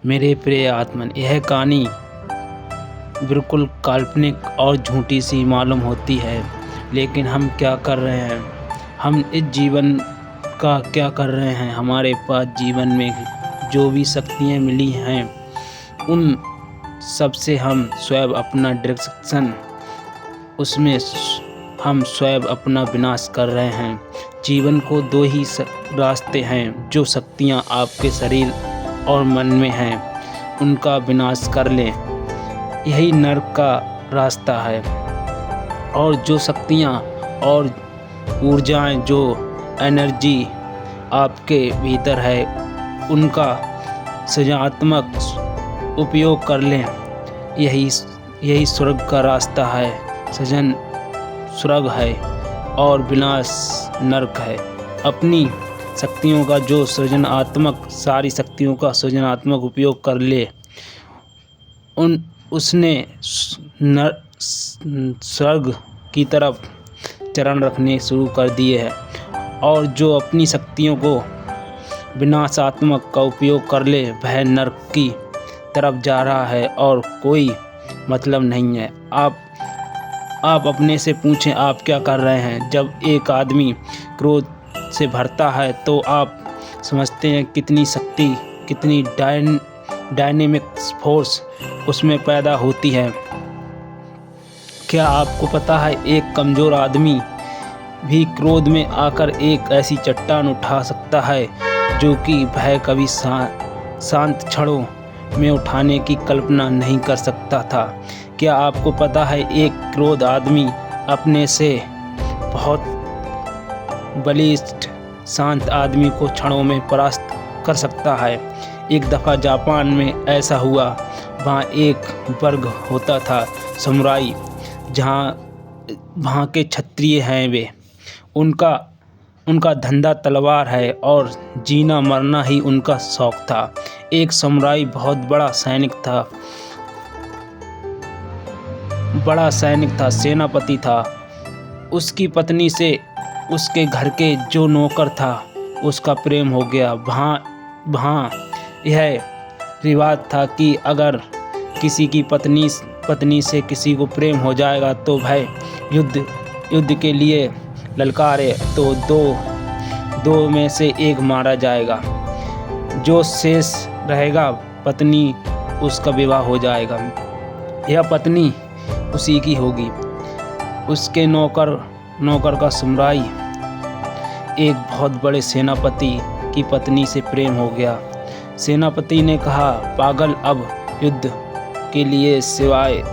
मेरे प्रिय आत्मन, यह कहानी बिल्कुल काल्पनिक और झूठी सी मालूम होती है, लेकिन हम क्या कर रहे हैं? हम इस जीवन का क्या कर रहे हैं? हमारे पास जीवन में जो भी शक्तियाँ मिली हैं, उन सब से हम स्वयं अपना डायरेक्शन, उसमें हम स्वयं अपना विनाश कर रहे हैं। जीवन को दो ही रास्ते हैं। जो शक्तियाँ आपके शरीर और मन में हैं, उनका विनाश कर लें, यही नर्क का रास्ता है। और जो शक्तियाँ और ऊर्जाएं, जो एनर्जी आपके भीतर है, उनका सृजनात्मक उपयोग कर लें, यही स्वर्ग का रास्ता है। सृजन स्वर्ग है और विनाश नरक है। अपनी शक्तियों का जो सृजनात्मक, सारी शक्तियों का सृजनात्मक उपयोग कर ले, उसने स्वर्ग की तरफ चरण रखने शुरू कर दिए हैं। और जो अपनी शक्तियों को विनाशात्मक का उपयोग कर ले, वह नरक की तरफ जा रहा है और कोई मतलब नहीं है। आप अपने से पूछें, आप क्या कर रहे हैं? जब एक आदमी क्रोध से भरता है तो आप समझते हैं कितनी शक्ति, कितनी डायनेमिक फोर्स उसमें पैदा होती है। क्या आपको पता है, एक कमज़ोर आदमी भी क्रोध में आकर एक ऐसी चट्टान उठा सकता है जो कि वह कभी शांत क्षणों में उठाने की कल्पना नहीं कर सकता था। क्या आपको पता है, एक क्रोध आदमी अपने से बहुत बलिष्ठ शांत आदमी को क्षणों में परास्त कर सकता है। एक दफ़ा जापान में ऐसा हुआ। वहाँ एक वर्ग होता था, समुराई, वहाँ के क्षत्रिय हैं वे। उनका धंधा तलवार है और जीना मरना ही उनका शौक था। एक समुराई बहुत बड़ा सैनिक था, सेनापति था। उसकी पत्नी से उसके घर के जो नौकर था, उसका प्रेम हो गया। वहाँ यह रिवाज था कि अगर किसी की पत्नी से किसी को प्रेम हो जाएगा तो वह युद्ध के लिए ललकारे तो दो में से एक मारा जाएगा। जो शेष रहेगा, पत्नी उसका विवाह हो जाएगा। यह पत्नी उसी की होगी। उसके नौकर का समुराई एक बहुत बड़े सेनापति की पत्नी से प्रेम हो गया। सेनापति ने कहा, पागल, अब युद्ध के लिए सिवाय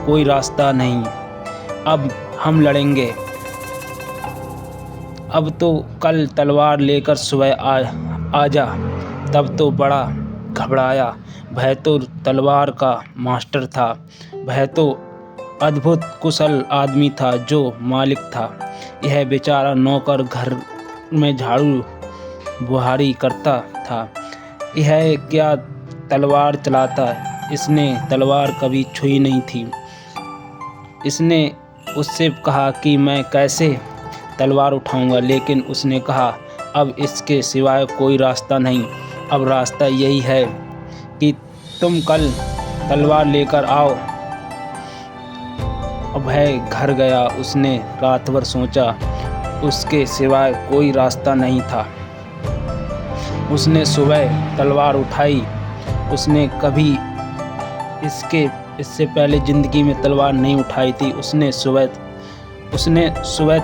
कोई रास्ता नहीं। अब हम लड़ेंगे। अब तो कल तलवार लेकर सुबह आ जा। तब तो बड़ा घबराया। वह तो तलवार का मास्टर था। वह तो अद्भुत कुशल आदमी था जो मालिक था। यह बेचारा नौकर घर में झाड़ू बुहारी करता था। यह क्या तलवार चलाता है? इसने तलवार कभी छुई नहीं थी। इसने उससे कहा कि मैं कैसे तलवार उठाऊंगा, लेकिन उसने कहा, अब इसके सिवाय कोई रास्ता नहीं। अब रास्ता यही है कि तुम कल तलवार लेकर आओ। अब वह घर गया। उसने रात भर सोचा, उसके सिवाय कोई रास्ता नहीं था। उसने सुबह तलवार उठाई। उसने कभी इससे पहले ज़िंदगी में तलवार नहीं उठाई थी। उसने सुबह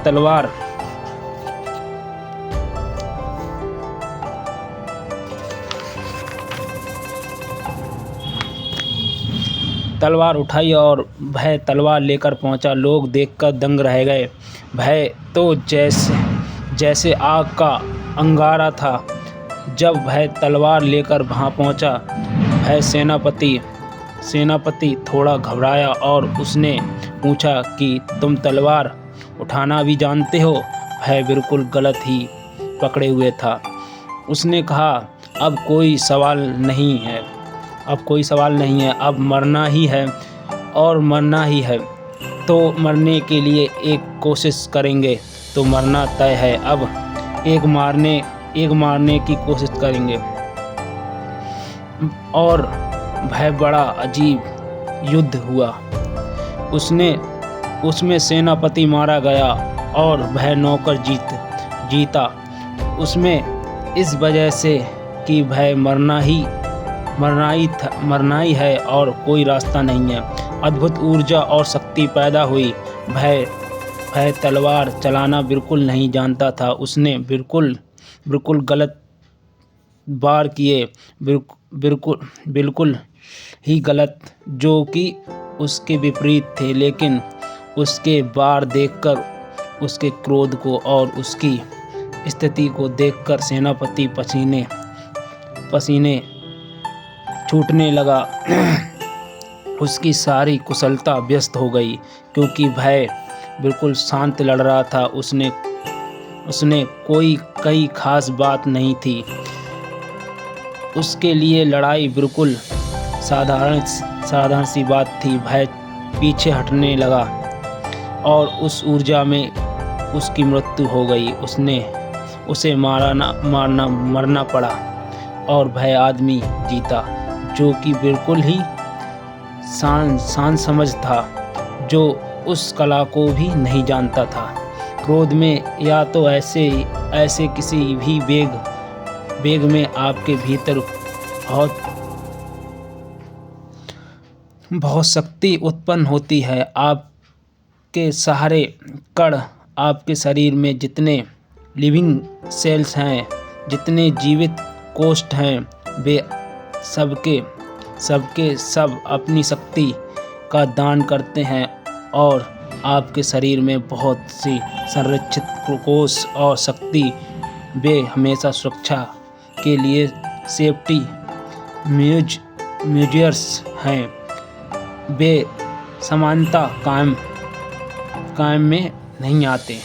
तलवार उठाई और वह तलवार लेकर पहुंचा। लोग देखकर दंग रह गए। वह तो जैसे आग का अंगारा था। जब वह तलवार लेकर वहां पहुंचा, वह सेनापति थोड़ा घबराया और उसने पूछा कि तुम तलवार उठाना भी जानते हो? वह बिल्कुल गलत ही पकड़े हुए था। उसने कहा, अब कोई सवाल नहीं है। अब मरना ही है और मरना ही है। तो मरने के लिए एक कोशिश करेंगे तो मरना तय है। अब एक मारने की कोशिश करेंगे। और वह बड़ा अजीब युद्ध हुआ। उसमें सेनापति मारा गया और वह नौकर जीता। उसमें इस वजह से कि वह मरना ही है और कोई रास्ता नहीं है। अद्भुत ऊर्जा और शक्ति पैदा हुई। वह तलवार चलाना बिल्कुल नहीं जानता था। उसने बिल्कुल गलत वार किए, बिल्कुल ही गलत, जो कि उसके विपरीत थे। लेकिन उसके वार देखकर, उसके क्रोध को और उसकी स्थिति को देखकर सेनापति पसीने छूटने लगा। उसकी सारी कुशलता व्यस्त हो गई, क्योंकि वह बिल्कुल शांत लड़ रहा था। उसने कोई खास बात नहीं थी। उसके लिए लड़ाई बिल्कुल साधारण सी बात थी। वह पीछे हटने लगा और उस ऊर्जा में उसकी मृत्यु हो गई। उसे मरना पड़ा और वह आदमी जीता, जो कि बिल्कुल ही शान समझ था, जो उस कला को भी नहीं जानता था। क्रोध में या तो ऐसे किसी भी वेग में आपके भीतर बहुत शक्ति उत्पन्न होती है। आपके सारे कण, आपके शरीर में जितने लिविंग सेल्स हैं, जितने जीवित कोष्ठ हैं, वे सब अपनी शक्ति का दान करते हैं और आपके शरीर में बहुत सी संरक्षित कोष और शक्ति, वे हमेशा सुरक्षा के लिए सेफ्टी मेजर्स हैं। वे समानता कायम में नहीं आते।